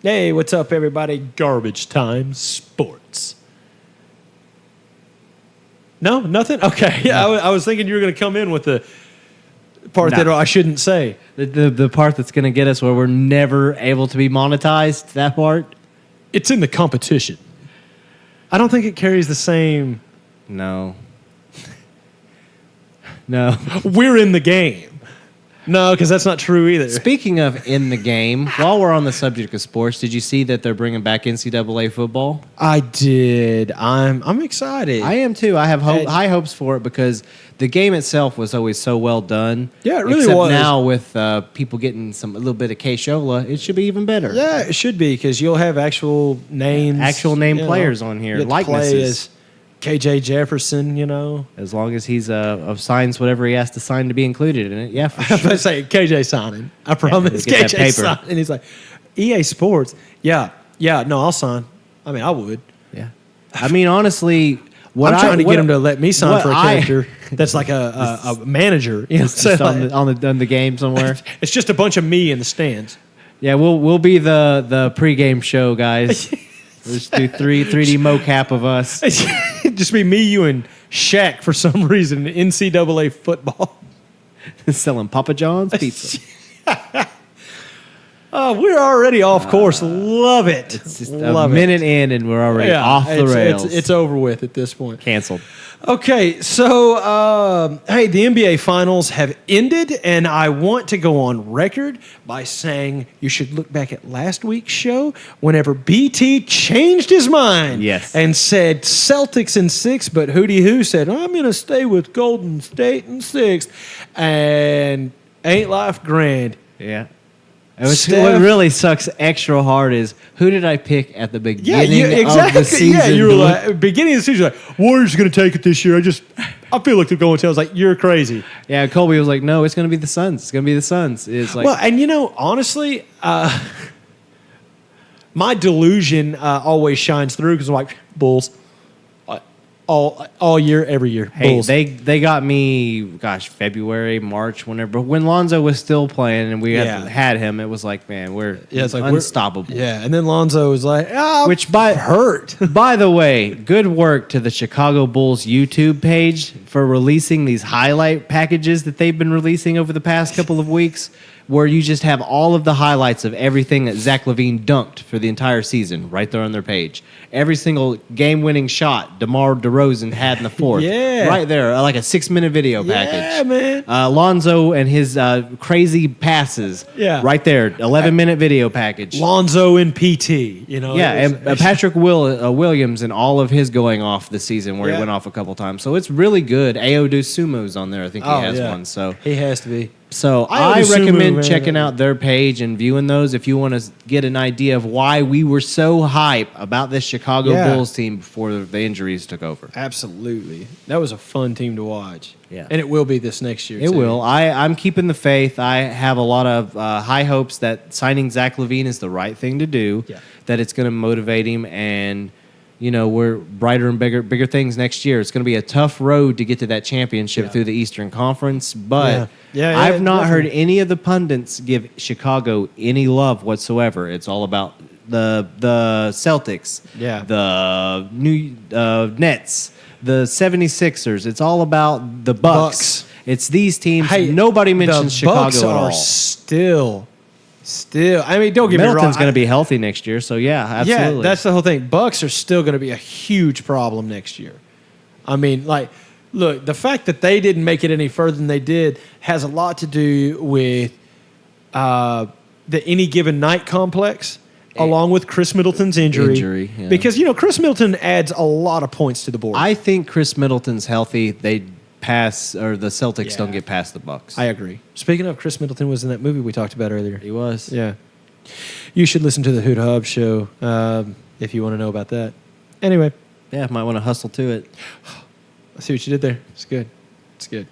Hey, what's up, everybody? Garbage Time Sports. No, nothing? Okay. Yeah, I was thinking you were going to come in with the part that I shouldn't say. The part that's going to get us where we're never able to be monetized, that part? It's in the competition. I don't think it carries the same... No. No. We're in the game. No, because that's not true either. Speaking of in the game, while we're on the subject of sports, did you see that they're bringing back NCAA football? I did. I'm excited. I am too. I have high hopes for it because the game itself was always so well done. Yeah, it really Except was. now with people getting a little bit of K-Shola, it should be even better. Yeah, it should be because you'll have actual names. Actual name players on here, You get to play likenesses. as KJ Jefferson, As long as he's signs whatever he has to sign to be included in it. Yeah, for I was sure. about to say KJ signing. I promise. get that KJ paper. signing. And he's like, EA Sports. Yeah, no, I'll sign. I mean, I would. Yeah. I mean, honestly, I'm trying to get him to let me sign for a character that's like a manager. Just on the game somewhere. It's just a bunch of me in the stands. Yeah, we'll be the pregame show guys. We'll just do 3D mocap of us. Just be me, you, and Shaq for some reason in NCAA football. Selling Papa John's pizza. Oh, we're already off course. Love it. It's just Love a minute in and we're already off the rails. It's over with at this point. Canceled. Okay, so, hey, the NBA Finals have ended, and I want to go on record by saying you should look back at last week's show whenever BT changed his mind. Yes. And said Celtics in 6, but Hootie Who said, I'm going to stay with Golden State in 6. And ain't life grand. Yeah. What really sucks extra hard is who did I pick at the beginning of the season? Yeah, you were like, beginning of the season, like, Warriors are going to take it this year. I feel like they're going to. I was like, you're crazy. Yeah, Colby was like, no, it's going to be the Suns. It's going to be the Suns. It's like, Well, and honestly, my delusion always shines through because I'm like, Bulls. All year, every year. hey, Bulls. they got me, February, March, whenever. When Lonzo was still playing and we had him, it was like, man, we're unstoppable. Yeah, and then Lonzo was like, Which hurt. By the way, good work to the Chicago Bulls YouTube page for releasing these highlight packages that they've been releasing over the past couple of weeks, where you just have all of the highlights of everything that Zach LaVine dunked for the entire season right there on their page. Every single game-winning shot DeMar DeRozan had in the fourth. Yeah. Right there, like a 6-minute video package. Yeah, man. Lonzo and his crazy passes. Yeah. Right there, 11-minute video package. Lonzo in PT, Yeah, and Patrick Williams and all of his going off this season where Yeah. he went off a couple times. So it's really good. Ayo Sumo's on there. I think he has one. So he has to be. So Ayo I Dosunmu, recommend man. checking out their page and viewing those if you want to get an idea of why we were so hype about this Chicago Bulls team before the injuries took over. Absolutely. That was a fun team to watch. Yeah. And it will be this next year, It too. will. I'm keeping the faith. I have a lot of high hopes that signing Zach LaVine is the right thing to do, that it's going to motivate him, and we're brighter and bigger things next year. It's going to be a tough road to get to that championship through the Eastern Conference, but I've not heard any of the pundits give Chicago any love whatsoever. It's all about the Celtics, the New Nets, the 76ers. It's all about the Bucks. It's these teams. Hey, nobody mentions the Chicago Bucks at all. are still. I mean, don't get me wrong. Middleton's going to be healthy next year, so yeah, absolutely. Yeah, that's the whole thing. Bucks are still going to be a huge problem next year. I mean, look, the fact that they didn't make it any further than they did has a lot to do with the any given night complex, along with Chris Middleton's injury. Yeah. Because Chris Middleton adds a lot of points to the board. I think Chris Middleton's healthy. They pass, or the Celtics don't get past the Bucks. I agree. Speaking of, Chris Middleton was in that movie we talked about earlier. He was. Yeah. You should listen to the Hoot Hub show if you want to know about that. Anyway. Yeah, might want to hustle to it. I see what you did there. It's good. It's good.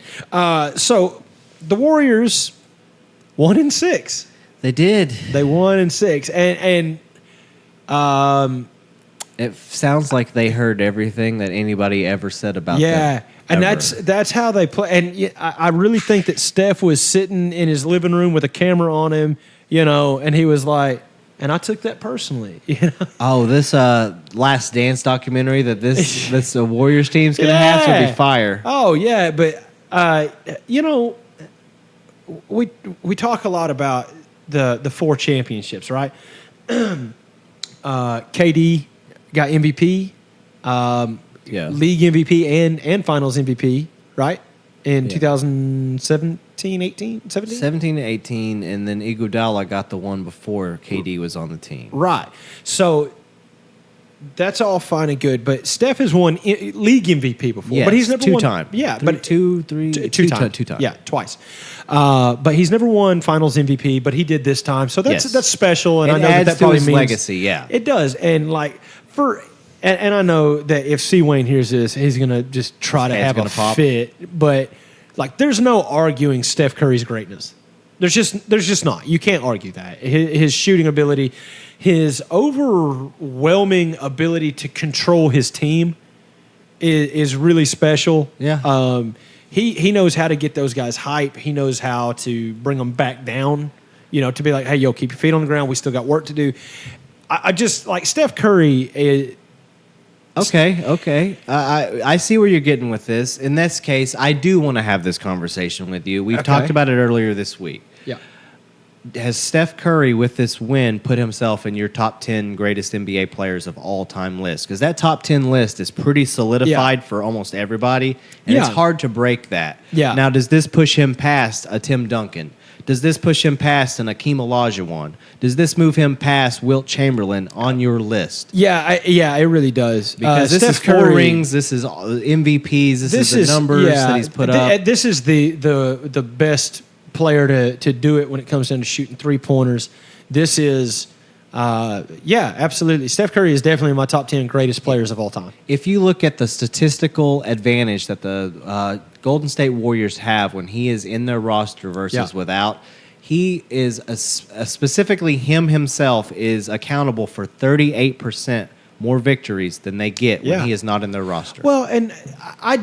So the Warriors 1-6. They did. They 1-6, and it sounds like they heard everything that anybody ever said about them. Yeah, and ever. that's how they play. And I really think that Steph was sitting in his living room with a camera on him, and he was like, and I took that personally. You know? Oh, this Last Dance documentary that this Warriors team's gonna have to be fire. Oh yeah, but you know, we talk a lot about the 4 championships, right? KD got MVP, league MVP and finals MVP, right? In 2017, 18, 17? 17 to 18, and then Iguodala got the one before KD was on the team. Right. So that's all fine and good, but Steph has won league MVP before, Yes, but he's never won 2 times. Yeah, but two times. Yeah, twice. But he's never won Finals MVP, but he did this time, so that's special. And it I know adds that to probably his means legacy. Yeah, it does. And like and I know that if C. Wayne hears this, he's gonna just try to have a fit. But like, there's no arguing Steph Curry's greatness. There's just not. You can't argue that his shooting ability, his overwhelming ability to control his team is really special. Yeah. He knows how to get those guys hype. He knows how to bring them back down. You know, to be like, hey, yo, keep your feet on the ground. We still got work to do. I just like Steph Curry. Okay. I see where you're getting with this. In this case, I do want to have this conversation with you. We've talked about it earlier this week. Yeah. Has Steph Curry, with this win, put himself in your top 10 greatest NBA players of all time list? Because that top 10 list is pretty solidified for almost everybody, and it's hard to break that. Yeah. Now, does this push him past a Tim Duncan? Does this push him past an Akeem Olajuwon? Does this move him past Wilt Chamberlain on your list? Yeah, it really does. Because this Steph is 4 rings, this is MVPs, this is the numbers that he's put up. This is the best player to do it when it comes down to shooting 3-pointers. This is, absolutely. Steph Curry is definitely my top 10 greatest players of all time. If you look at the statistical advantage that the Golden State Warriors have when he is in their roster versus without, he is specifically himself is accountable for 38% more victories than they get when he is not in their roster. Well, and I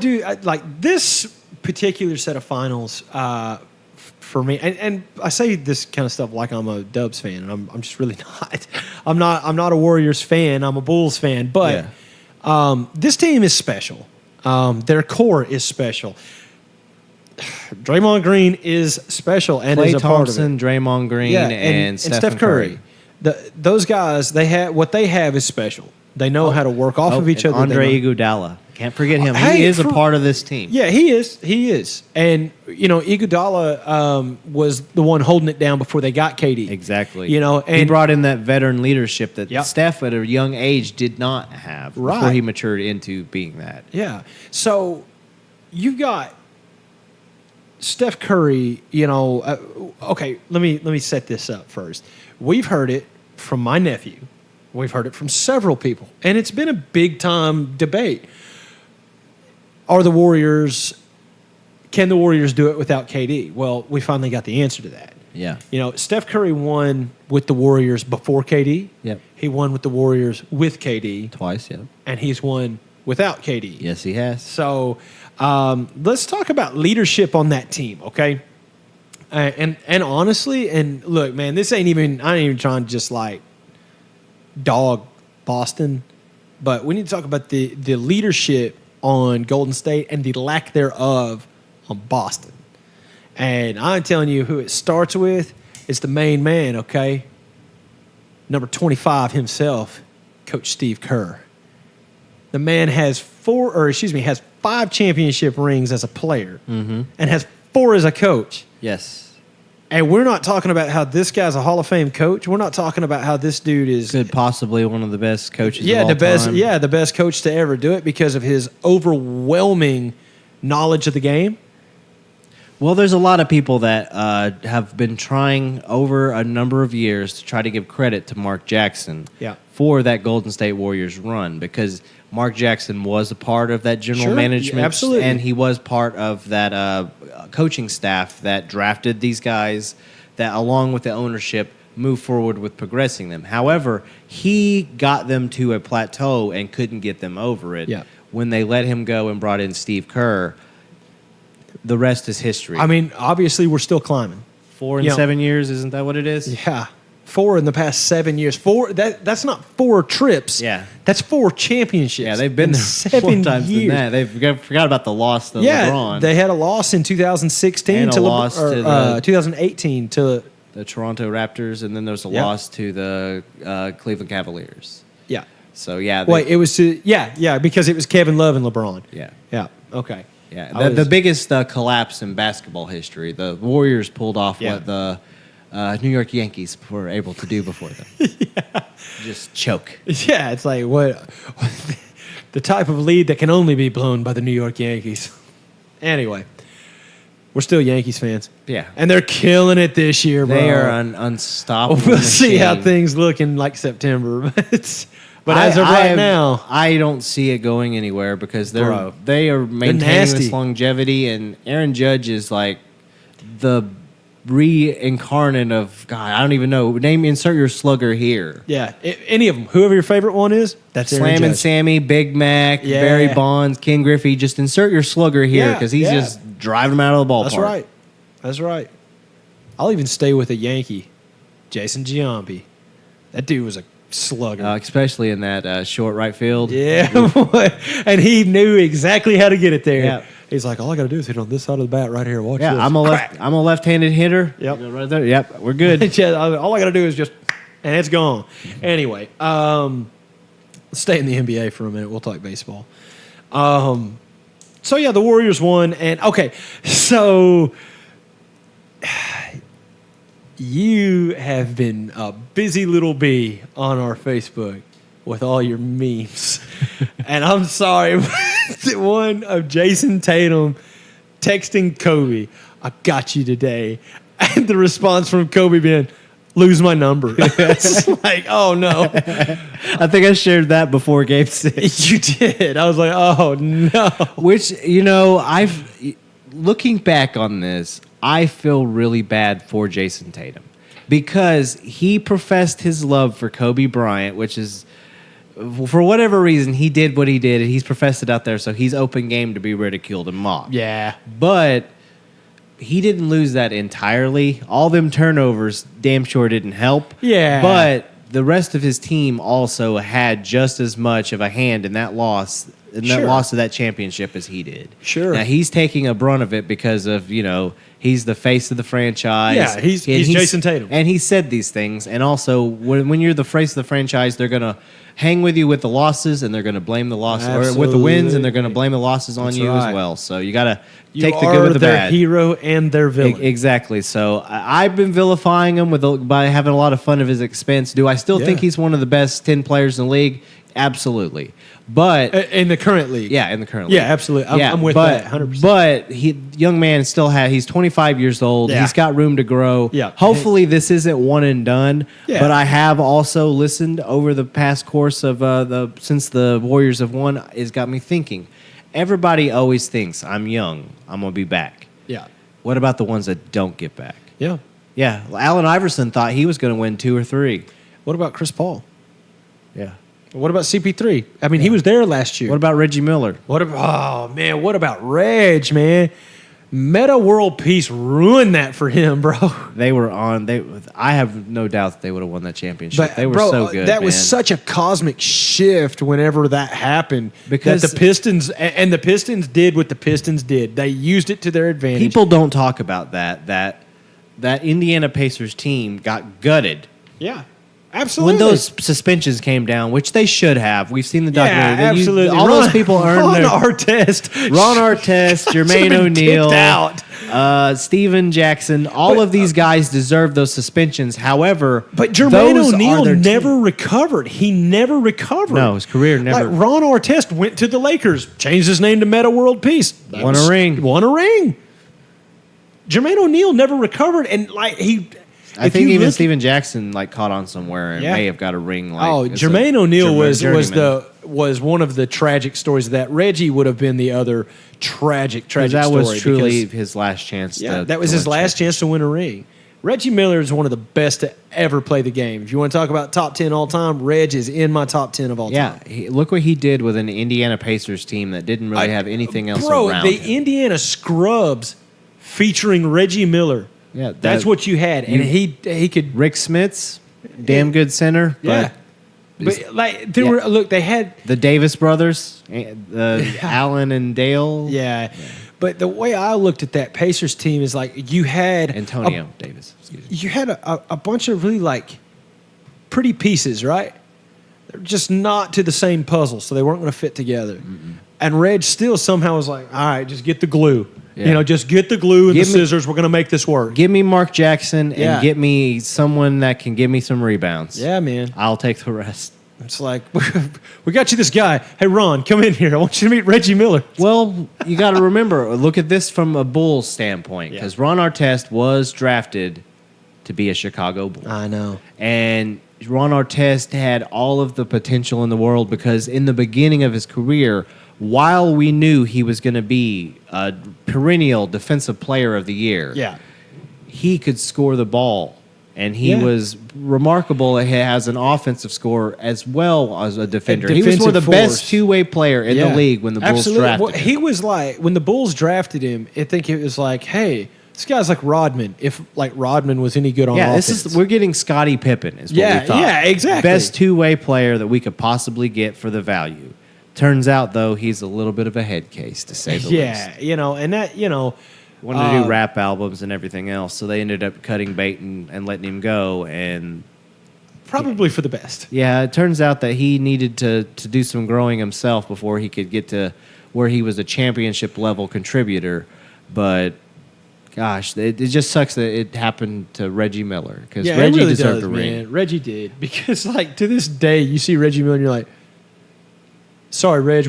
like this particular set of finals. For me, and I say this kind of stuff like I'm a Dubs fan, and I'm just really not. I'm not a Warriors fan. I'm a Bulls fan. But this team is special. Their core is special. Draymond Green is special and is a part of it. Draymond Green, and Steph Curry. Those guys, what they have is special. They know how to work off of each other. Andre Iguodala. Can't forget him. He is a part of this team. Yeah, he is. And, you know, Iguodala was the one holding it down before they got KD. Exactly. You know, and he brought in that veteran leadership that Steph at a young age did not have before he matured into being that. Yeah. So you've got Steph Curry, you know, okay, let me set this up first. We've heard it from my nephew. We've heard it from several people. And it's been a big-time debate. Can the Warriors do it without KD? Well, we finally got the answer to that. Yeah. You know, Steph Curry won with the Warriors before KD. Yep. He won with the Warriors with KD. Twice, yeah. And he's won without KD. Yes, he has. So let's talk about leadership on that team, okay? And honestly, and look, man, I ain't even trying to just like dog Boston, but we need to talk about the leadership on Golden State and the lack thereof on Boston. And I'm telling you who it starts with. It's the main man, okay? Number 25 himself, Coach Steve Kerr. The man has 5 championship rings as a player and has 4 as a coach. Yes. And we're not talking about how this guy's a Hall of Fame coach. We're not talking about how this dude is possibly one of the best coaches of all time. Yeah, the best coach to ever do it because of his overwhelming knowledge of the game. Well, there's a lot of people that have been trying over a number of years to try to give credit to Mark Jackson for that Golden State Warriors run because Mark Jackson was a part of that general management. Absolutely. And he was part of that coaching staff that drafted these guys that, along with the ownership, moved forward with progressing them. However, he got them to a plateau and couldn't get them over it. Yeah. When they let him go and brought in Steve Kerr, the rest is history. I mean, obviously, we're still climbing. 4 and 7 years, isn't that what it is? Yeah. 4 in the past 7 years. That's not 4 trips. Yeah. That's 4 championships. Yeah, they've been in there 7 more times years. than that. They forgot about the loss to Yeah, LeBron. they had a loss in 2016 And a to loss to the- 2018 to the Toronto Raptors, and then there was a Yeah. loss to the Cleveland Cavaliers. yeah. So yeah, Wait, it was because it was Kevin Love and LeBron. yeah, Yeah. Okay. yeah. I The was- biggest collapse in basketball history. The Warriors pulled off Yeah. what the New York Yankees were able to do before them. Just choke. Yeah, it's like what the type of lead that can only be blown by the New York Yankees. Anyway, we're still Yankees fans. Yeah. And they're killing it this year, bro. They are an unstoppable. We'll see how machine. things look in like September. But as of right now, I don't see it going anywhere because Bro. they are maintaining nasty. this longevity, and Aaron Judge is like the reincarnate of God. I don't even know. Insert your slugger here. yeah, any of them, whoever your favorite one is, that's Aaron Slam and Judge. Sammy, Big Mac, Yeah. Barry Bonds, Ken Griffey. Just insert your slugger here Yeah, because he's yeah. just driving them out of the ballpark. That's right. That's right. I'll even stay with a Yankee, Jason Giambi. That dude was a slugger. Especially in that short right field. Yeah, and he knew exactly how to get it there. Yeah. He's like, all I got to do is hit on this side of the bat right here. Watch Yeah, this. I'm a Crack. left-handed hitter. Yep. You go right there. Yep, we're good. Yeah, all I got to do is just, and it's gone. Anyway, let's stay in the NBA for a minute. We'll talk baseball. So yeah, the Warriors won, and okay, so you have been a busy little bee on our Facebook with all your memes. And I'm sorry, but one of Jason Tatum texting Kobe, I got you today. And the response from Kobe being, lose my number. It's like, oh no. I think I shared that before Game 6. You did. I was like, oh no. Which, looking back on this, I feel really bad for Jason Tatum because he professed his love for Kobe Bryant, which is, for whatever reason, he did what he did, and he's professed it out there, so he's open game to be ridiculed and mocked. Yeah. But he didn't lose that entirely. All them turnovers damn sure didn't help. Yeah. But the rest of his team also had just as much of a hand in that loss, Sure. loss of that championship as he did. Sure. Now he's taking a brunt of it because of, he's the face of the franchise. Yeah, he's And Jason Tatum. And he said these things. And also, when you're the face of the franchise, they're going to hang with you with the losses, and they're going to blame the losses, or with the wins, and they're going to blame the losses on That's you right. as well. So you got to You take the are good with the their bad. hero and their villain. Exactly. So I've been vilifying him by having a lot of fun at his expense. Do I still think Yeah. he's one of the best 10 players in the league? Absolutely. But In the current league. yeah, in the current league. Yeah, absolutely. I'm with but, that 100%. But young man he's 25 years old. Yeah. He's got room to grow. Yeah. Hopefully this isn't one and done. Yeah. But I have also listened over the past course of since the Warriors have won, it's got me thinking. Everybody always thinks I'm young, I'm gonna be back. Yeah. What about the ones that don't get back? Yeah. Yeah, Allen Iverson thought he was going to win 2 or 3. What about Chris Paul? Yeah. What about CP3? I mean, he was there last year. What about Reggie Miller? What about, oh man, what about Reg, man? Meta World Peace ruined that for him, bro. They were on. I have no doubt that they would have won that championship. But They were bro, so good. that was man. such a cosmic shift whenever that happened. Because- that the Pistons and the Pistons did what the Pistons did. They used it to their advantage. People don't talk about that Indiana Pacers team got gutted yeah, absolutely. when those suspensions came down, which they should have. We've seen the yeah, documentary. absolutely. All those people earned Ron their Artest. Ron Artest, Jermaine been O'Neal, kicked out. Steven Jackson. All of these guys deserve those suspensions. However, But Jermaine those are O'Neal their team. never recovered. He never recovered. No, his career never- Like Ron Artest went to the Lakers, changed his name to Meta World Peace, Won a ring. Won a ring. Jermaine O'Neal never recovered, and like he. I if think you even look- Steven Jackson caught on somewhere and Yeah. may have got a ring. Oh, as a Jermaine O'Neal was journeyman. one of the tragic stories of that. Reggie would have been the other tragic That story. was truly because- his last chance. yeah, to, that was to his win last chance to win a ring. Reggie Miller is one of the best to ever play the game. If you want to talk about top 10 all time, Reg is in my top 10 of all Yeah, time. look what he did with an Indiana Pacers team that didn't really have anything else Bro, around the him. Indiana Scrubs featuring Reggie Miller. Yeah, That's what you had. And you- he could. Rick Smits, damn good center. Yeah. But like there were they had the Davis brothers, Allen and Dale. yeah. But the way I looked at that Pacers team is like you had Antonio Davis. Excuse me. you had a bunch of really like pretty pieces, right? They're just not to the same puzzle, so they weren't going to fit together. Mm-mm. And Reg still somehow was like, all right, just get the glue. Yeah. You know, just get the glue and the scissors. We're going to make this work. Give me Mark Jackson and get me someone that can give me some rebounds. Yeah, man. I'll take the rest. It's like, we got you this guy. Hey, Ron, come in here. I want you to meet Reggie Miller. Well, you got to remember, look at this from a Bulls standpoint, because Ron Artest was drafted to be a Chicago Bull. I know. And Ron Artest had all of the potential in the world because in the beginning of his career, while we knew he was going to be a perennial defensive player of the year, he could score the ball. And he was remarkable as an offensive scorer as well as a defender. He was one of the best two-way player in the league when the Bulls drafted him. He was like, when the Bulls drafted him, I think it was like, hey, this guy's like Rodman. If like Rodman was any good on offense. We're getting Scottie Pippen is what we thought. Yeah, exactly. Best two-way player that we could possibly get for the value. Turns out, though, he's a little bit of a head case, to say the least. Yeah, you know, and that, you know. Wanted to do rap albums and everything else, so they ended up cutting bait and letting him go. And probably for the best. Yeah, it turns out that he needed to do some growing himself before he could get to where he was a championship-level contributor. But, gosh, it just sucks that it happened to Reggie Miller, because Reggie really deserved a ring. Man. Reggie did, because, like, to this day, you see Reggie Miller and you're like, sorry, Reg,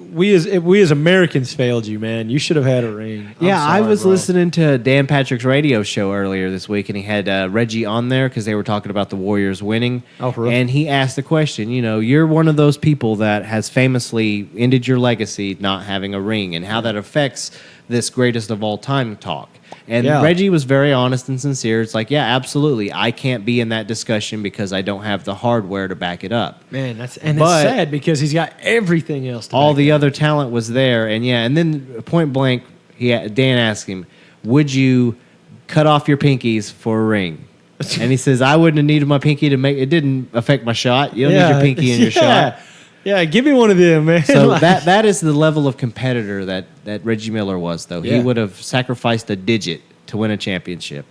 we as Americans failed you, man. You should have had a ring. I was listening to Dan Patrick's radio show earlier this week, and he had Reggie on there because they were talking about the Warriors winning. Oh, for real? And he asked the question, you know, you're one of those people that has famously ended your legacy not having a ring, and how that affects this greatest of all time talk. And Reggie was very honest and sincere. It's like, yeah, absolutely. I can't be in that discussion because I don't have the hardware to back it up. Man, it's sad because he's got everything else. All the other talent was there, and then point blank, Dan asked him, "Would you cut off your pinkies for a ring?" And he says, "I wouldn't have needed my pinky to make it. Didn't affect my shot. You don't need your pinky in your shot." Yeah, give me one of them, man. So that is the level of competitor that Reggie Miller was, though. Yeah. He would have sacrificed a digit to win a championship.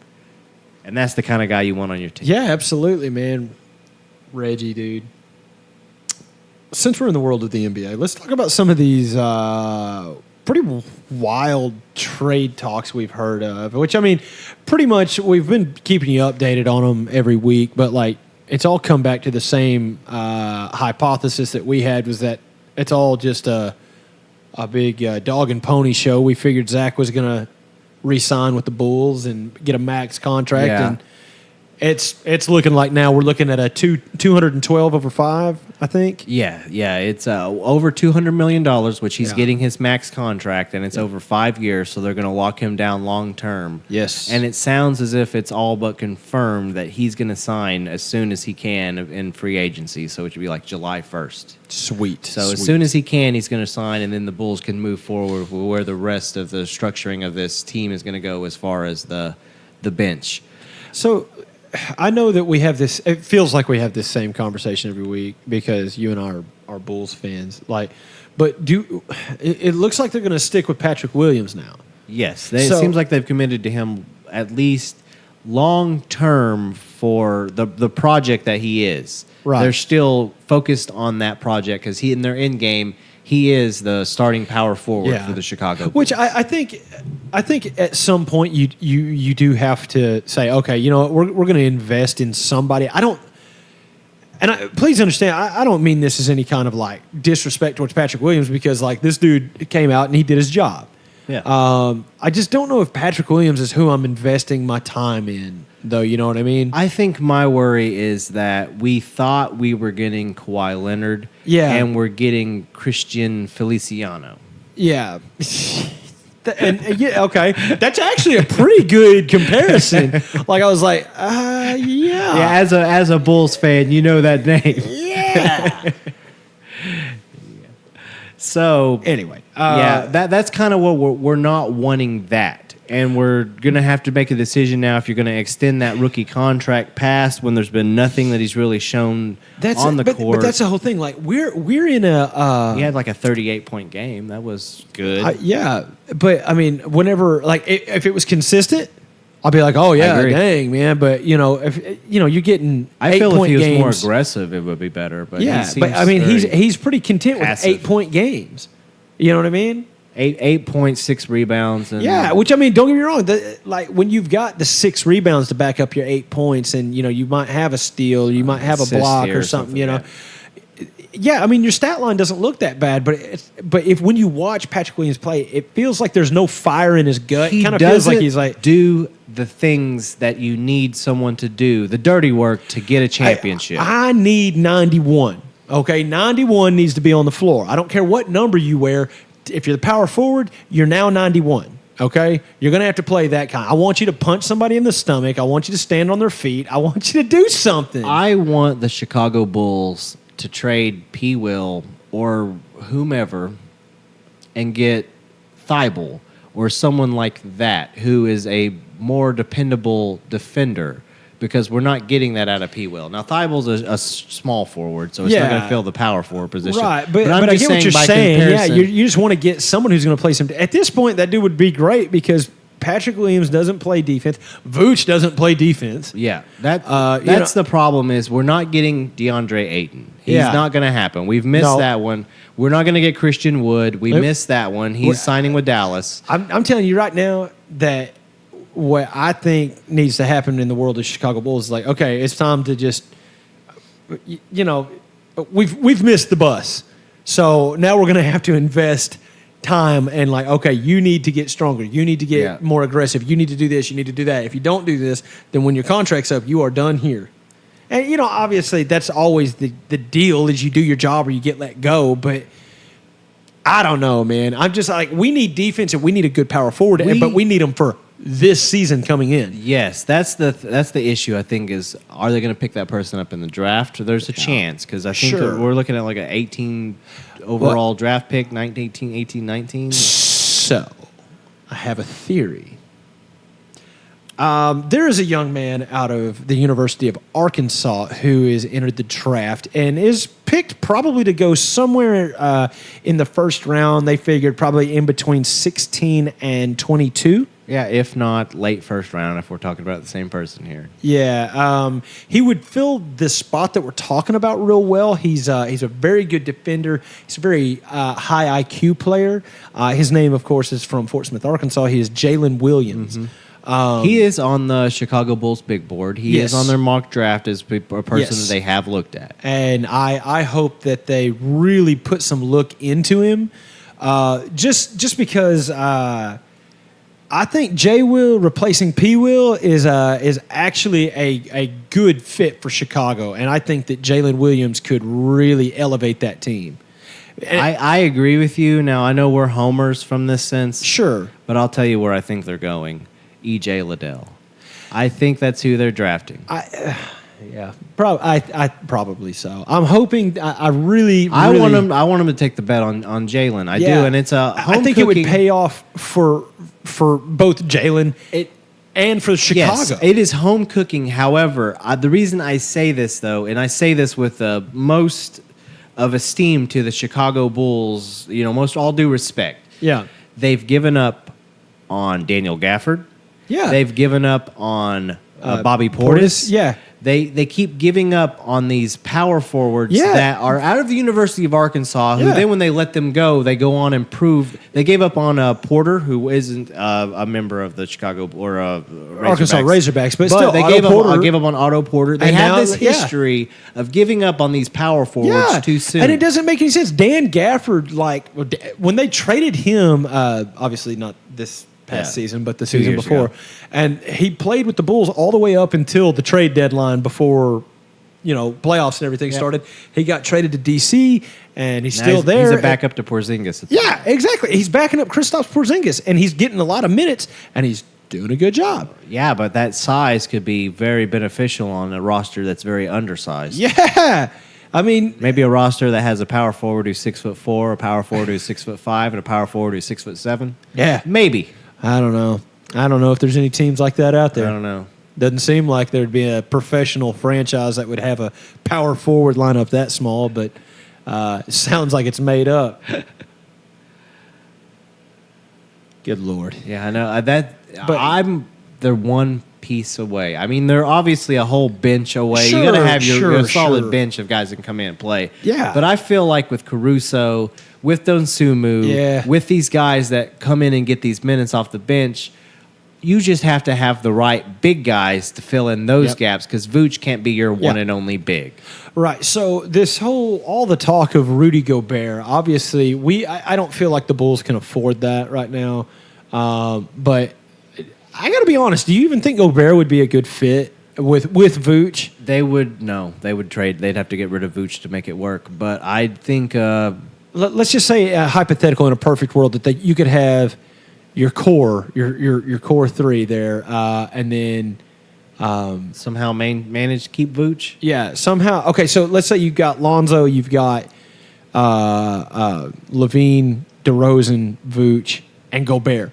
And that's the kind of guy you want on your team. Yeah, absolutely, man. Reggie, dude. Since we're in the world of the NBA, let's talk about some of these pretty wild trade talks we've heard of, which, I mean, pretty much we've been keeping you updated on them every week, but, like, it's all come back to the same hypothesis that we had, was that it's all just a big dog and pony show. We figured Zach was going to re-sign with the Bulls and get a max contract, and it's looking like now we're looking at a 212 over 5, I think. Yeah, it's over $200 million, which he's getting his max contract, and it's over 5 years, so they're going to lock him down long term. Yes. And it sounds as if it's all but confirmed that he's going to sign as soon as he can in free agency, so it should be like July 1st. Sweet. So as soon as he can, he's going to sign, and then the Bulls can move forward with where the rest of the structuring of this team is going to go as far as the bench. So I know that we have this. It feels like we have this same conversation every week because you and I are Bulls fans. Like, but it looks like they're going to stick with Patrick Williams now. Yes, it seems like they've committed to him at least long term for the project that he is. Right. They're still focused on that project because in their end game, he is the starting power forward for the Chicago Bulls. Which I think at some point you do have to say, okay, you know what, we're going to invest in somebody. Please understand, I don't mean this as any kind of like disrespect towards Patrick Williams, because like this dude came out and he did his job. Yeah. I just don't know if Patrick Williams is who I'm investing my time in, though. You know what I mean? I think my worry is that we thought we were getting Kawhi Leonard, and we're getting Christian Feliciano. Yeah. Okay. That's actually a pretty good comparison. Like, I was like, yeah. As a Bulls fan, you know that name. Yeah. So anyway, that's kind of what we're not wanting that. And we're going to have to make a decision now if you're going to extend that rookie contract past when there's been nothing that he's really shown on the court. But that's the whole thing. Like we're in a he had like a 38-point game. That was good. yeah. But I mean, whenever like if it was consistent, I'll be like, oh yeah, agree. dang man. But if you're getting I feel if 8-point he was games, more aggressive, it would be better. But yeah. he But I seems mean, very he's pretty content passive. with 8-point games. You know what I mean? 8.6 rebounds. And Yeah, which I mean, don't get me wrong. Like when you've got the 6 rebounds to back up your 8 points, and you might have a steal, you might have a assist block here or or something. something, Yeah, I mean, your stat line doesn't look that bad, but if when you watch Patrick Williams play, it feels like there's no fire in his gut. he It kind of feels like doesn't he's like do the things that you need someone to do, the dirty work to get a championship. I need 91. Okay, 91 needs to be on the floor. I don't care what number you wear. If you're the power forward, you're now 91. Okay, you're gonna have to play that kind. I want you to punch somebody in the stomach. I want you to stand on their feet. I want you to do something. I want the Chicago Bulls to trade P. Will or whomever and get Thibault or someone like that who is a more dependable defender, because we're not getting that out of P. Will. Now, Thibault's a small forward, so it's not going to fill the power forward position. Right, but I'm I just get what you're by saying. Yeah, comparison- you just want to get someone who's going to play some. At this point, that dude would be great because Patrick Williams doesn't play defense. Vooch doesn't play defense. Yeah, that's you know- the problem is we're not getting DeAndre Ayton. He's Yeah. not going to happen. We've missed No. that one. We're not going to get Christian Wood. We Nope. missed that one. He's signing with Dallas. I'm telling you right now that what I think needs to happen in the world of Chicago Bulls is like, okay, it's time to just, we've missed the bus, so now we're going to have to invest time and like, okay, you need to get stronger, you need to get more aggressive, you need to do this, you need to do that. If you don't do this, then when your contract's up, you are done here. And obviously that's always the deal is you do your job or you get let go, but I don't know, man. I'm just like, we need defense and we need a good power forward, but we need them for this season coming in. Yes, that's the issue. I think is, are they going to pick that person up in the draft? There's a chance, because I think Sure. we're looking at like an 18 overall draft pick, 18, 19. So, I have a theory. There is a young man out of the University of Arkansas who is entered the draft and is picked probably to go somewhere in the first round. They figured probably in between 16 and 22. Yeah, if not late first round, if we're talking about the same person here. Yeah, he would fill the spot that we're talking about real well. He's a very good defender. He's a very high IQ player. His name, of course, is from Fort Smith, Arkansas. He is Jalen Williams. He is on the Chicago Bulls big board. He Yes. is on their mock draft as a person Yes. that they have looked at. And I hope that they really put some look into him, just because I think J. Will replacing P. Will is actually a good fit for Chicago, and I think that Jalen Williams could really elevate that team. And I agree with you. Now, I know we're homers from this sense. sure. But I'll tell you where I think they're going. E.J. Liddell. I think that's who they're drafting. Yeah, probably so. I'm hoping. I really want him. I want him to take the bet on Jalen. I do, and it's a. I think it would pay off for both Jalen and for Chicago. Yes, it is home cooking. However, the reason I say this though, and I say this with the most of esteem to the Chicago Bulls, most all due respect. Yeah, They've given up on Daniel Gafford. Yeah, They've given up on Bobby Portis. Yeah. They keep giving up on these power forwards Yeah. that are out of the University of Arkansas, who Yeah. then when they let them go, they go on and prove. They gave up on Porter, who isn't a member of the Chicago or Arkansas Razorbacks, but still, they Otto gave Porter- up on Otto Porter. They And have now- this history of giving up on these power forwards too soon. And it doesn't make any sense. Dan Gafford, when they traded him, obviously not this past season, but the season years before, ago. and he played with the Bulls all the way up until the trade deadline before, playoffs and everything started. He got traded to DC, and he's Now still there. He's a backup to Porzingis. Yeah, exactly. He's backing up Kristaps Porzingis, and he's getting a lot of minutes, and he's doing a good job. Yeah, but that size could be very beneficial on a roster that's very undersized. Yeah. I mean, Maybe a roster that has a power forward who's 6'4", a power forward who's 6'5", and a power forward who's 6'7". yeah. Maybe. I don't know. I don't know if there's any teams like that out I there. don't know. Doesn't seem like there'd be a professional franchise that would have a power forward lineup that small, but it sounds like it's made up. Good Lord. Yeah, I know But- they're one piece away. I mean, they're obviously a whole bench away. Sure, You got to have your solid sure. bench of guys that can come in and play. Yeah. But I feel like with Caruso, with Donsumu, Yeah. with these guys that come in and get these minutes off the bench, you just have to have the right big guys to fill in those Yep. gaps because Vooch can't be your one Yeah. and only big. Right. So all the talk of Rudy Gobert, obviously, I don't feel like the Bulls can afford that right now. But I got to be honest. Do you even think Gobert would be a good fit with Vooch? They would trade. They'd have to get rid of Vooch to make it work. But I think Let's just say hypothetical in a perfect world that you could have your core, your core three there, and then somehow manage to keep Vooch. yeah, somehow. Okay, so let's say you've got Lonzo, you've got Levine, DeRozan, Vooch, and Gobert.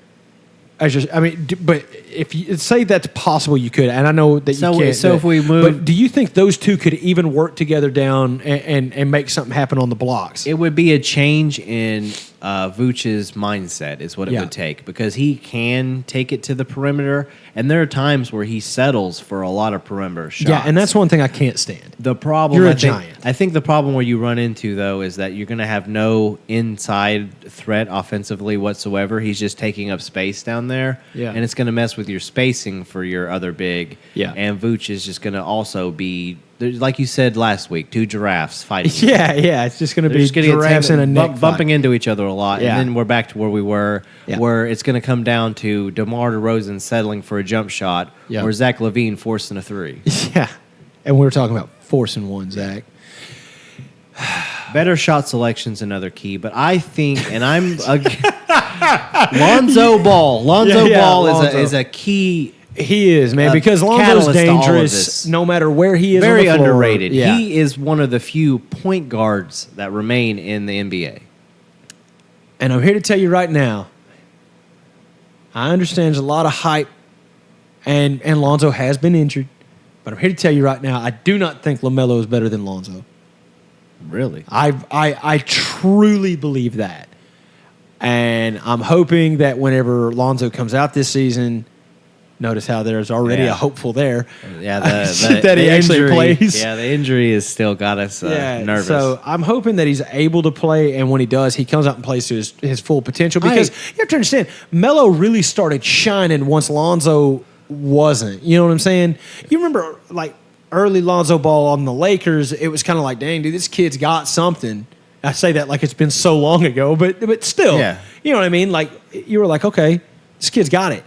But if you say that's possible, you could, and I know that you can't. So if we move, but do you think those two could even work together down and make something happen on the blocks? it would be a change in Vooch's mindset is what it Yeah. would take because he can take it to the perimeter, and there are times where he settles for a lot of perimeter shots. Yeah, and that's one thing I can't stand. the problem. You're a I think, giant. I think the problem where you run into though is that you're going to have no inside threat offensively whatsoever. He's just taking up space down there, Yeah. and it's going to mess with your spacing for your other big. Yeah. and Vooch is just going to also be like you said last week, two giraffes fighting. Yeah, it's just going to They're be just gonna get giraffes and a neck bumping fight. into each other a lot, Yeah. and then we're back to where we were, Yeah. where it's going to come down to DeMar DeRozan settling for a jump shot, Yeah. or Zach LaVine forcing a three. Yeah, and we were talking about forcing one, Zach. Better shot selection's another key, but I think, and I'm Lonzo Ball. Lonzo Yeah, Ball Lonzo. is a key, He is, man, A because Lonzo's catalyst to all of dangerous this. no matter where he is. very on the floor. underrated. Yeah. He is one of the few point guards that remain in the NBA. And I'm here to tell you right now, I understand there's a lot of hype, and Lonzo has been injured, but I'm here to tell you right now, I do not think LaMelo is better than Lonzo. Really? I truly believe that. And I'm hoping that whenever Lonzo comes out this season, notice how there's already Yeah. a hopeful there. Yeah, That he actually injury, plays. Yeah, the injury has still got us nervous. So I'm hoping that he's able to play, and when he does, he comes out and plays to his full potential. Because you have to understand, Melo really started shining once Lonzo wasn't. You know what I'm saying? You remember like early Lonzo Ball on the Lakers, it was kind of like, dang, dude, this kid's got something. I say that like it's been so long ago, but still, Yeah. you know what I mean? Like you were like, okay, this kid's got it.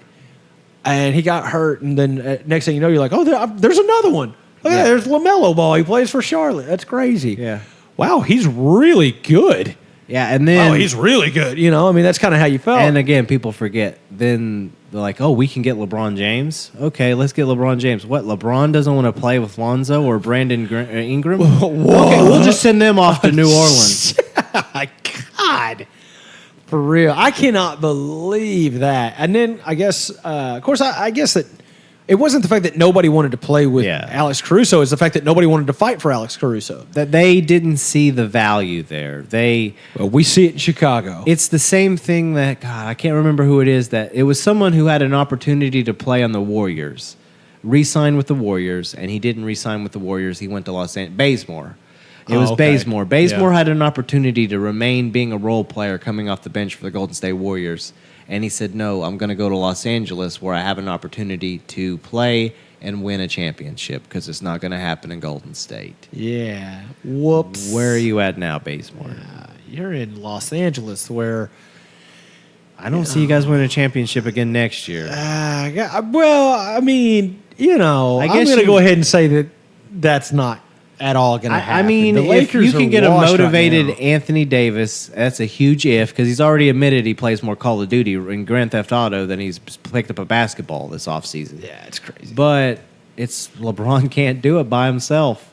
And he got hurt, and then next thing you know, you're like, oh, there's another one. Look at that, there's LaMelo Ball. He plays for Charlotte. That's crazy. Yeah. Wow, he's really good. yeah, and then Oh, he's really good. You know, I mean, that's kind of how you felt. and again, people forget. Then they're like, "Oh, we can get LeBron James. Okay, let's get LeBron James. What? LeBron doesn't want to play with Lonzo or Brandon Ingram? Okay, we'll just send them off to New Orleans. God. For real. I cannot believe that. And then I guess, of course, I guess that it wasn't the fact that nobody wanted to play with Yeah. Alex Caruso. It's the fact that nobody wanted to fight for Alex Caruso. That they didn't see the value there. Well, we see it in Chicago. It's the same thing that God, I can't remember who it is. That it was someone who had an opportunity to play on the Warriors, re-sign with the Warriors, and he didn't re-sign with the Warriors. He went to Los Angeles. Bazemore. It was okay. Bazemore. Bazemore Yeah. had an opportunity to remain being a role player coming off the bench for the Golden State Warriors. And he said, no, I'm going to go to Los Angeles where I have an opportunity to play and win a championship because it's not going to happen in Golden State. Yeah. Whoops. Where are you at now, Bazemore? You're in Los Angeles where... I don't see you guys winning a championship again next year. well, I mean, you know, I I'm guess going to you- go ahead and say that that's not at all going to happen. I mean, the if Lakers you can are get a washed right motivated now. Anthony Davis, that's a huge if because he's already admitted he plays more Call of Duty and Grand Theft Auto than he's picked up a basketball this offseason. Yeah, it's crazy. But it's LeBron can't do it by himself.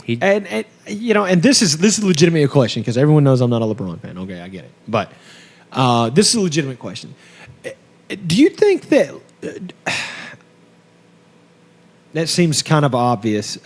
And you know, and this is legitimately a question because everyone knows I'm not a LeBron fan. Okay, I get it. But this is a legitimate question. Do you think that that seems kind of obvious?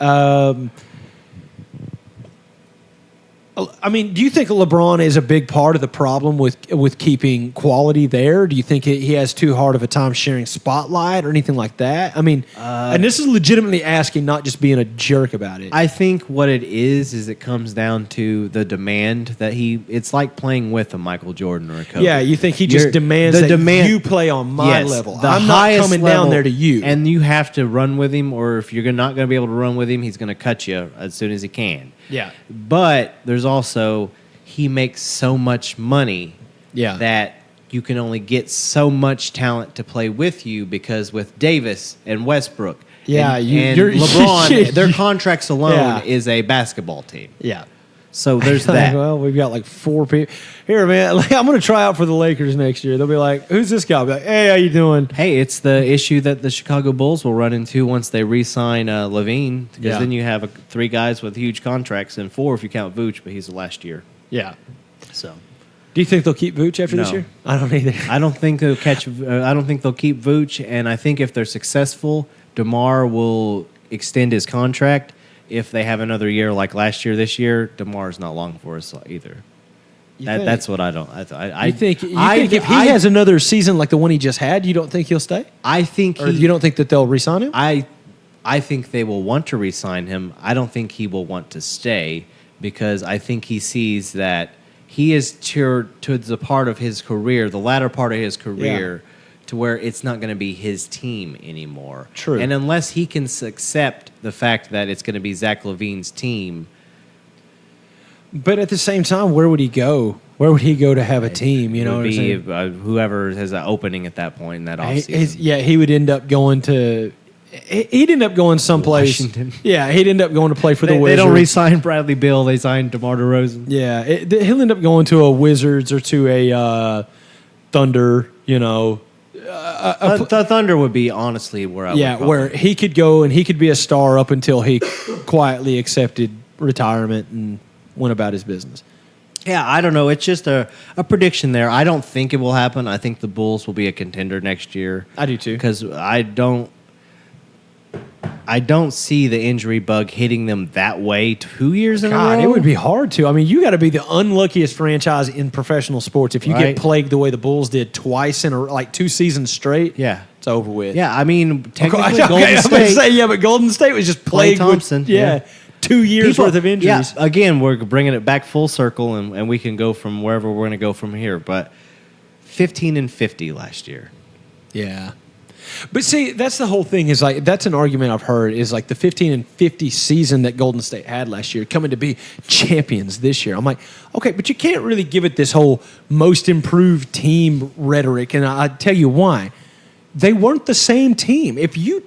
I mean, do you think LeBron is a big part of the problem with keeping quality there? Do you think he has too hard of a time sharing spotlight or anything like that? I mean, and this is legitimately asking, not just being a jerk about it. I think what it is it comes down to the demand that it's like playing with a Michael Jordan or a Kobe. Yeah, you think he just demands that you play on my level. I'm not coming down there to you. And you have to run with him, or if you're not going to be able to run with him, he's going to cut you as soon as he can. Yeah. But there's also, he makes so much money that you can only get so much talent to play with you, because with Davis and Westbrook and LeBron, their contracts alone is a basketball team. Yeah. So there's that. Well, we've got like 4 people. Here, man, I'm going to try out for the Lakers next year. They'll be like, who's this guy? I'll be like, hey, how you doing? Hey, it's the issue that the Chicago Bulls will run into once they re-sign Levine, because then you have 3 guys with huge contracts, and 4 if you count Vooch, but he's the last year. Yeah. So, do you think they'll keep Vooch after this year? I don't either. I don't think they'll I don't think they'll keep Vooch, and I think if they're successful, DeMar will extend his contract. If they have another year like last year, this year, DeMar's not long for us either. That's what I don't. I think if he has another season like the one he just had, you don't think he'll stay? I think, or you don't think that they'll re-sign him? I think they will want to re-sign him. I don't think he will want to stay, because I think he sees that he is to the part of his career, the latter part of his career, to where it's not going to be his team anymore. True. And unless he can accept the fact that it's going to be Zach LaVine's team. But at the same time, where would he go? Where would he go to have a team? You know, what I'm saying? Whoever has an opening at that point in that offseason. Yeah, he would end up going to. He'd end up going someplace. Washington. Yeah, he'd end up going to play for the Wizards. They don't re-sign Bradley Beal. They signed DeMar DeRozan. Yeah, he'll end up going to a Wizards or to a Thunder. You know. The Thunder would be honestly where I would. Yeah, where he could go and he could be a star up until he quietly accepted retirement and went about his business. Yeah, I don't know. It's just a prediction there. I don't think it will happen. I think the Bulls will be a contender next year. I do too. Because I don't see the injury bug hitting them that way 2 years in a row. It would be hard to. I mean, you got to be the unluckiest franchise in professional sports if you get plagued the way the Bulls did twice in 2 seasons straight. Yeah. It's over with. Yeah, I mean, technically Golden State. But Golden State was just plagued Klay Thompson, with 2 years worth of injuries. Yeah, again, we're bringing it back full circle, and we can go from wherever we're going to go from here. But 15-50 last year. Yeah. But see, that's the whole thing. Is like that's an argument I've heard. Is like the 15-50 season that Golden State had last year, coming to be champions this year. I'm like, okay, but you can't really give it this whole most improved team rhetoric, and I tell you why. They weren't the same team. If you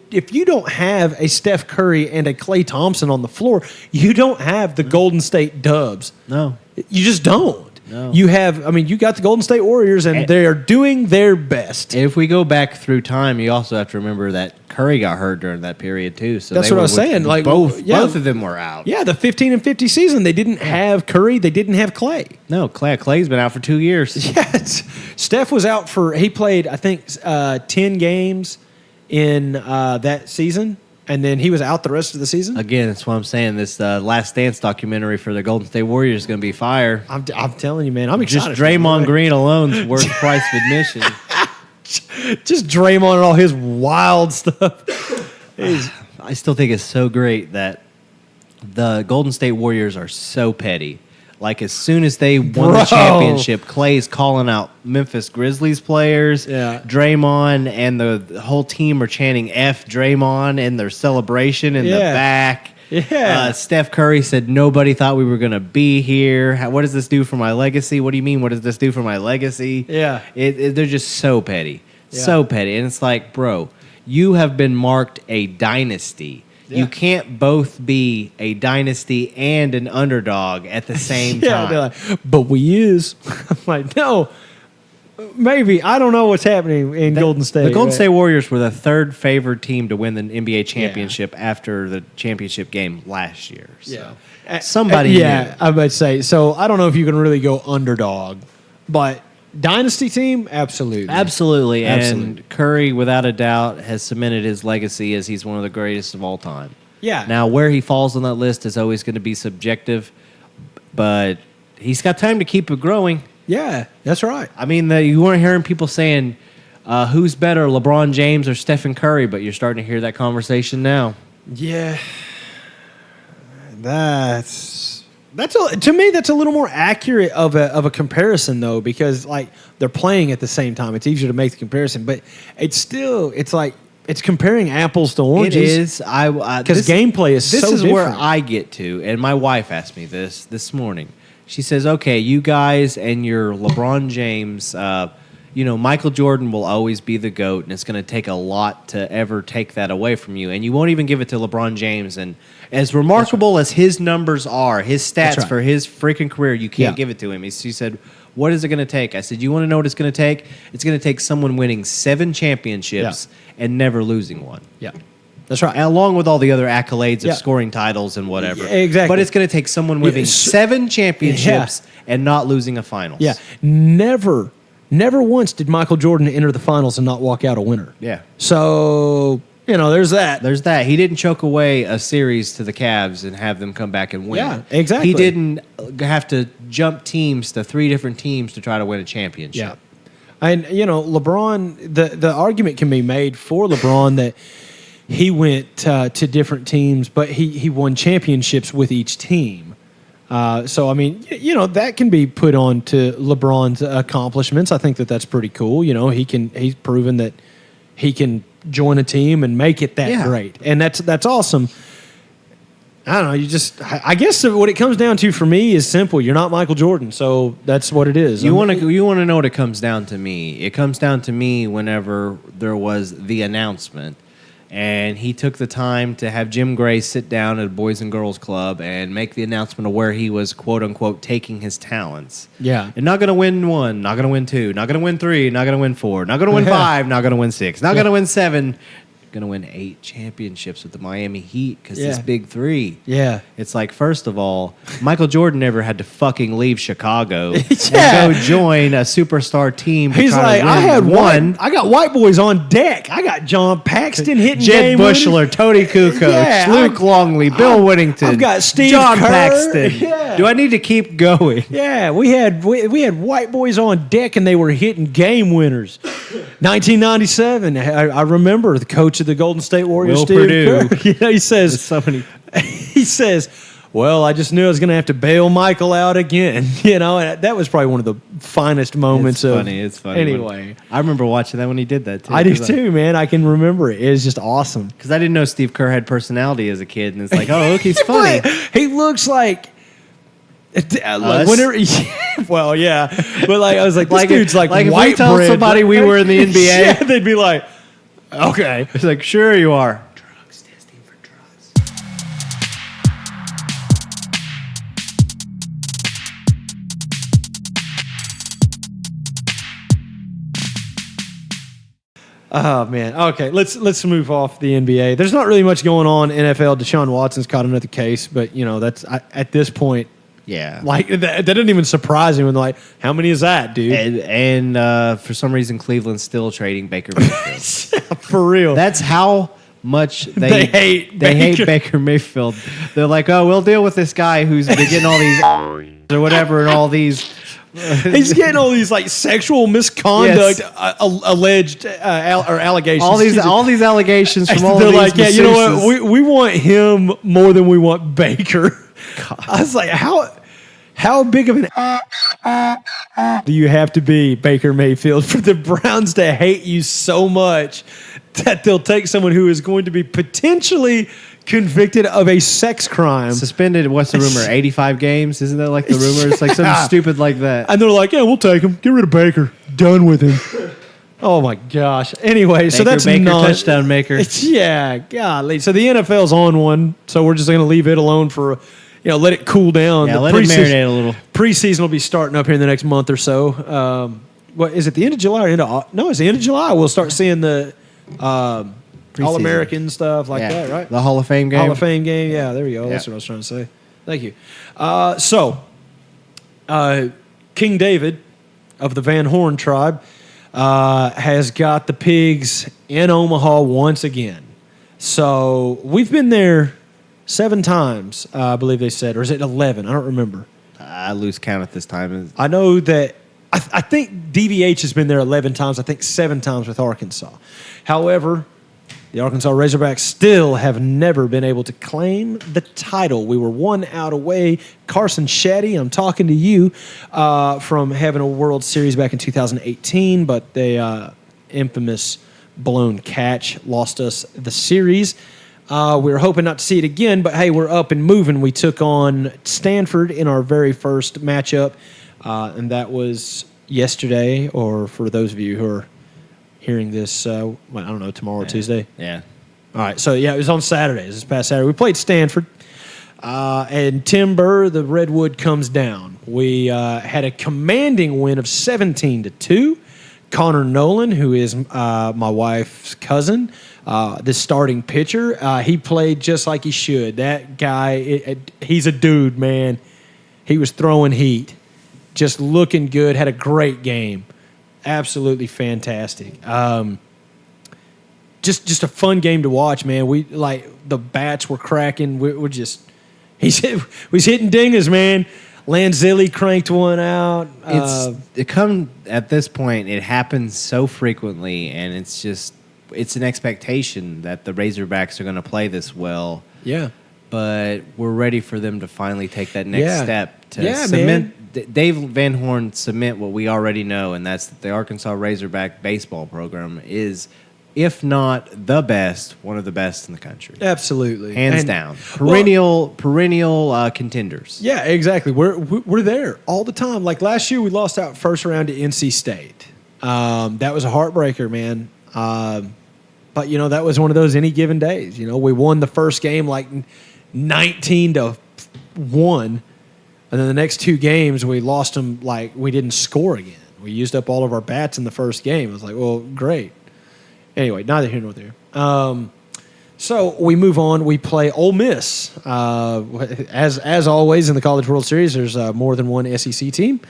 don't have a Steph Curry and a Klay Thompson on the floor, you don't have the Golden State Dubs. No, you just don't. No. You got the Golden State Warriors, and they are doing their best. If we go back through time, you also have to remember that Curry got hurt during that period too. So that's what I was saying. Like both of them were out. Yeah, the 15-50 season, they didn't have Curry, they didn't have Klay. No, Clay's been out for 2 years. Yes, Steph was out he played I think 10 games in that season. And then he was out the rest of the season? Again, that's what I'm saying. This Last Dance documentary for the Golden State Warriors is going to be fire. I'm telling you, man. I'm excited. Just Draymond Green alone's worth the price of admission. Just Draymond and all his wild stuff. I still think it's so great that the Golden State Warriors are so petty. Like, as soon as they won the championship, Klay's calling out Memphis Grizzlies players. Yeah. Draymond and the whole team are chanting F Draymond in their celebration in the back. Yeah. Steph Curry said, nobody thought we were going to be here. What does this do for my legacy? What do you mean, what does this do for my legacy? Yeah. They're just so petty. Yeah. So petty. And it's like, bro, you have been marked a dynasty. Yeah. You can't both be a dynasty and an underdog at the same time. Like, but we is. I'm like, no, maybe. I don't know what's happening in Golden State. The Golden State Warriors were the third favored team to win the NBA championship after the championship game last year. So. Yeah. Somebody knew. I would say. So I don't know if you can really go underdog, but Dynasty team, absolutely. Absolutely. Absolutely. And Curry, without a doubt, has cemented his legacy as he's one of the greatest of all time. Yeah. Now, where he falls on that list is always going to be subjective, but he's got time to keep it growing. Yeah, that's right. I mean, you weren't hearing people saying who's better, LeBron James or Stephen Curry, but you're starting to hear that conversation now. Yeah. To me that's a little more accurate of a comparison though, because like they're playing at the same time. It's easier to make the comparison, but it's like it's comparing apples to oranges. It is. Because gameplay is this so is where different. I get to, and my wife asked me this morning. She says, "Okay, you guys and your LeBron James, Michael Jordan will always be the GOAT, and it's going to take a lot to ever take that away from you, and you won't even give it to LeBron James. And as remarkable as his numbers are, his stats right. for his freaking career, you can't Yeah. give it to him." She said, "What is it going to take?" I said, "You want to know what it's going to take? It's going to take someone winning 7 championships and never losing one." Yeah. That's right. Along with all the other accolades Yeah. of scoring titles and whatever. Yeah, exactly. But it's going to take someone winning 7 championships and not losing a finals. Yeah. Never once did Michael Jordan enter the finals and not walk out a winner. Yeah. So, there's that. There's that. He didn't choke away a series to the Cavs and have them come back and win. Yeah, exactly. He didn't have to jump teams to 3 different teams to try to win a championship. Yeah. And, LeBron, the argument can be made for LeBron that he went to different teams, but he won championships with each team. So, I mean, that can be put on to LeBron's accomplishments. I think that's pretty cool. He's proven that he can join a team and make it that great. And that's awesome. I don't know. I guess what it comes down to for me is simple. You're not Michael Jordan, so that's what it is. You want to know what it comes down to me? It comes down to me whenever there was the announcement, and he took the time to have Jim Gray sit down at a Boys and Girls Club and make the announcement of where he was, quote unquote, taking his talents. Yeah. And not going to win 1, not going to win 2, not going to win 3, not going to win 4, not going to win 5, not going to win 6, not going to win 7. Going to win 8 championships with the Miami Heat because this big 3. Yeah. It's like, first of all, Michael Jordan never had to fucking leave Chicago and Yeah. go join a superstar team. He's like, I I got white boys on deck. I got John Paxton hitting Jed game Bushler, winners. Tony Kukoc, Yeah, Luke Longley, Bill Whittington. I've got Steve John Kerr. Paxton. Yeah. Do I need to keep going? Yeah, we had white boys on deck and they were hitting game winners. 1997, I remember the coach of the Golden State Warriors, Will Steve Perdue. Kerr. He says, So many. he says, well, I just knew I was going to have to bail Michael out again. And that was probably one of the finest moments It's funny. Anyway, I remember watching that when he did that too. I do too, man. I can remember it. It was just awesome. Because I didn't know Steve Kerr had personality as a kid, and it's like, oh, look, he's funny. He looks like Us? whenever. Well, yeah, but I was like, this dude's like if white we tell bread. somebody we were in the NBA, Yeah, they'd be like, okay. it's like, sure you are. Drugs, testing for drugs. Oh man. Okay, let's move off the NBA. There's not really much going on. NFL. Deshaun Watson's caught another case, but that's at this point. Yeah. Like that didn't even surprise me when like, how many is that, dude? And for some reason, Cleveland's still trading Baker Mayfield. For real. That's how much They hate Baker. Baker Mayfield. They're like, oh, we'll deal with this guy who's been getting all these or whatever and all these. He's getting all these like sexual misconduct alleged or allegations. All these allegations from all They're of these like, yeah, you know masseuses. what? We want him more than we want Baker. God. I was like, how big of an do you have to be, Baker Mayfield, for the Browns to hate you so much that they'll take someone who is going to be potentially convicted of a sex crime? Suspended, what's the rumor? 85 games? Isn't that like the rumor? It's like something stupid like that. And they're like, yeah, we'll take him. Get rid of Baker. Done with him. Oh, my gosh. Anyway, so that's Baker, not... touchdown maker. Yeah, golly. So the NFL's on one, so we're just going to leave it alone for, let it cool down. Yeah, let it marinate a little. Preseason will be starting up here in the next month or so. What is it, the end of July or end of... No, it's the end of July. We'll start seeing the All-American stuff like that, right? The Hall of Fame game. Hall of Fame game. Yeah, there you go. That's what I was trying to say. Thank you. So, King David of the Van Horn tribe, has got the pigs in Omaha once again. So we've been there 7 times, I believe they said, or is it 11? I don't remember. I lose count at this time. I know that I think DVH has been there 11 times. I think 7 times with Arkansas. However, the Arkansas Razorbacks still have never been able to claim the title. We were 1 out away. Carson Shetty, I'm talking to you, from having a World Series back in 2018, but the infamous blown catch lost us the series. We were hoping not to see it again, but hey, we're up and moving. We took on Stanford in our very first matchup, and that was yesterday, or for those of you who are hearing this, I don't know, tomorrow or Tuesday. Yeah. All right, so yeah, it was on Saturday. This past Saturday. We played Stanford, and Tim Burr, the Redwood, comes down. We had a commanding win of 17-2. Connor Nolan, who is my wife's cousin, the starting pitcher, he played just like he should. That guy, he's a dude, man. He was throwing heat, just looking good, had a great game. Absolutely fantastic. Just a fun game to watch, man. We the bats were cracking. We're just we was hitting dingers, man. Lanzilli cranked one out. At this point, it happens so frequently, and it's an expectation that the Razorbacks are going to play this well. Yeah. But we're ready for them to finally take that next step to cement. Dave Van Horn cement what we already know, and that's that the Arkansas Razorback baseball program is, if not the best, one of the best in the country. Absolutely. Hands down. Perennial contenders. Yeah, exactly. We're there all the time. Like last year, we lost out first round to NC State. That was a heartbreaker, man. But, that was one of those any given days. We won the first game 19-1. And then the next 2 games, we lost them we didn't score again. We used up all of our bats in the first game. It was like, well, great. Anyway, neither here nor there. So we move on. We play Ole Miss. As always in the College World Series, there's more than one SEC team.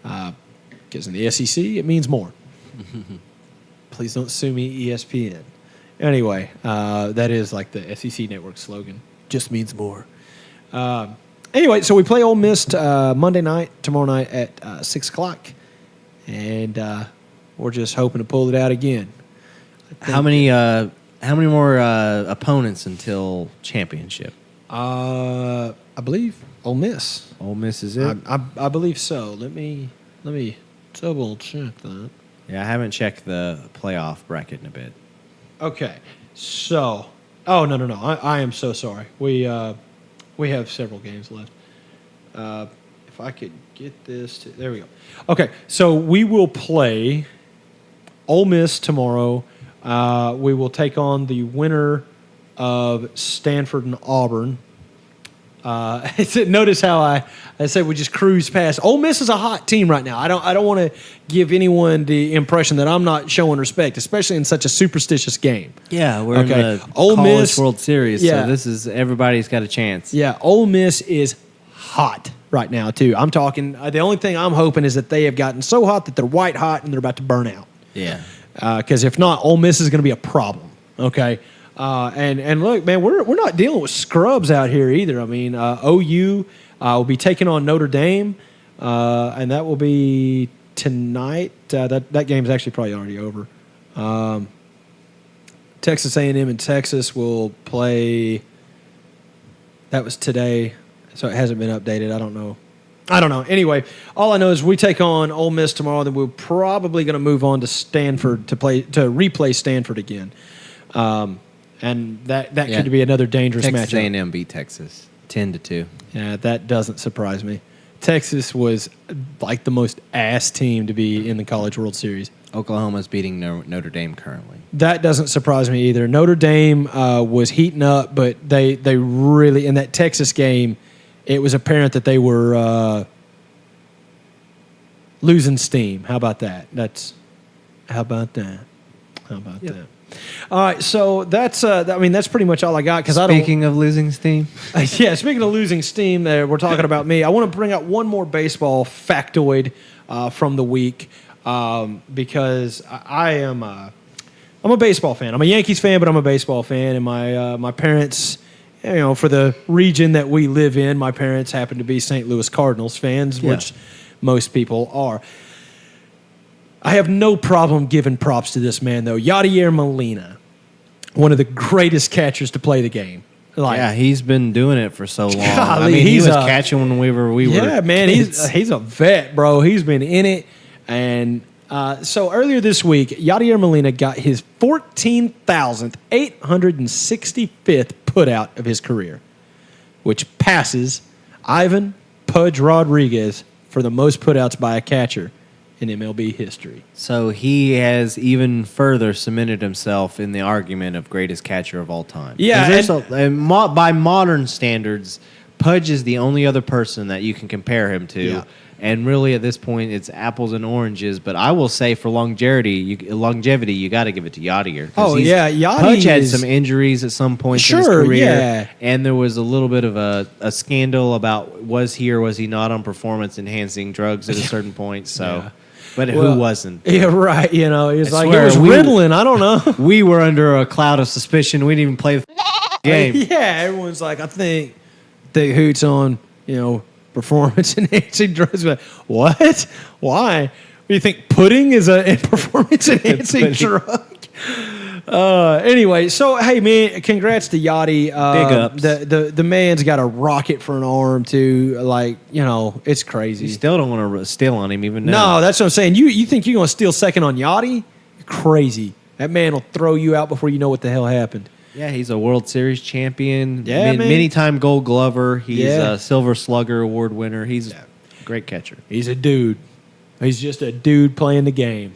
Because in the SEC, it means more. Please don't sue me, ESPN. Anyway, that is like the SEC network slogan. Just means more. Anyway, so we play Ole Miss Monday night, tomorrow night at 6 o'clock. And we're just hoping to pull it out again. How many more opponents until championship? I believe Ole Miss. Ole Miss is it? I believe so. Let me double check that. Yeah, I haven't checked the playoff bracket in a bit. Okay, so no. I am so sorry. We have several games left. If I could get this there we go. Okay, so we will play Ole Miss tomorrow. We will take on the winner of Stanford and Auburn. Notice how I said we just cruise past. Ole Miss is a hot team right now. I don't want to give anyone the impression that I'm not showing respect, especially in such a superstitious game. Yeah, we're in the Ole College Miss, World Series, so this is everybody's got a chance. Yeah, Ole Miss is hot right now too. I'm talking. The only thing I'm hoping is that they have gotten so hot that they're white hot and they're about to burn out. Yeah. Because if not, Ole Miss is going to be a problem. Okay. And look, man, we're not dealing with scrubs out here either. I mean, OU will be taking on Notre Dame, and that will be tonight. That game's actually probably already over. Texas A&M and Texas will play. That was today, so it hasn't been updated. I don't know. Anyway, all I know is we take on Ole Miss tomorrow. Then we're probably going to move on to Stanford to replay Stanford again. And that could be another dangerous matchup. Texas A&M beat Texas 10-2. Yeah, that doesn't surprise me. Texas was like the most ass team to be in the College World Series. Oklahoma's beating Notre Dame currently. That doesn't surprise me either. Notre Dame was heating up, but they really, in that Texas game, it was apparent that they were losing steam. How about that? How about that? All right, so that's pretty much all I got. Speaking of losing steam, yeah. Speaking of losing steam, we're talking about me. I want to bring out one more baseball factoid from the week because I'm a baseball fan. I'm a Yankees fan, but I'm a baseball fan, and my parents, for the region that we live in, my parents happen to be St. Louis Cardinals fans, which most people are. I have no problem giving props to this man, though. Yadier Molina, one of the greatest catchers to play the game. He's been doing it for so long. Golly, he was catching when we were. Yeah, man, he's a vet, bro. He's been in it, and so earlier this week, Yadier Molina got his 14,865th putout of his career, which passes Ivan Pudge Rodriguez for the most putouts by a catcher in MLB history. So he has even further cemented himself in the argument of greatest catcher of all time. Yeah, by modern standards, Pudge is the only other person that you can compare him to. Yeah. And really, at this point, it's apples and oranges. But I will say, for longevity, you got to give it to Yadier. Yachty Pudge had some injuries at some point in his career, yeah. And there was a little bit of a scandal about was he or was he not on performance-enhancing drugs at a certain point. So, but who wasn't? Yeah, right. He was I like, swear, it was Ritalin. I don't know. We were under a cloud of suspicion. We didn't even play the game. Yeah, everyone's like, I think the Hoots on, performance-enhancing drugs. But what? Why? Do you think pudding is a performance-enhancing drug? Anyway, so hey man, congrats to Yachty. Big ups. The man's got a rocket for an arm too. It's crazy. You still don't want to steal on him even now. No, that's what I'm saying. You think you're gonna steal second on Yachty? You're crazy. That man will throw you out before you know what the hell happened. Yeah, he's a World Series champion. Yeah, man. Many-time Gold Glover. He's a Silver Slugger award winner. He's a great catcher. He's a dude. He's just a dude playing the game.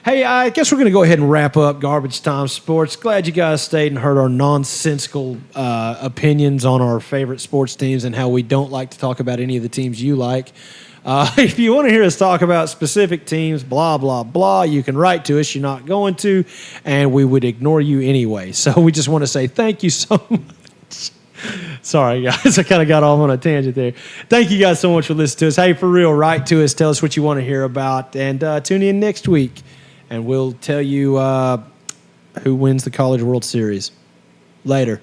Hey, I guess we're going to go ahead and wrap up Garbage Time Sports. Glad you guys stayed and heard our nonsensical opinions on our favorite sports teams and how we don't like to talk about any of the teams you like. If you want to hear us talk about specific teams, blah, blah, blah, you can write to us. You're not going to, and we would ignore you anyway. So we just want to say thank you so much. Sorry, guys. I kind of got off on a tangent there. Thank you guys so much for listening to us. Hey, for real, write to us. Tell us what you want to hear about, and tune in next week. And we'll tell you who wins the College World Series. Later.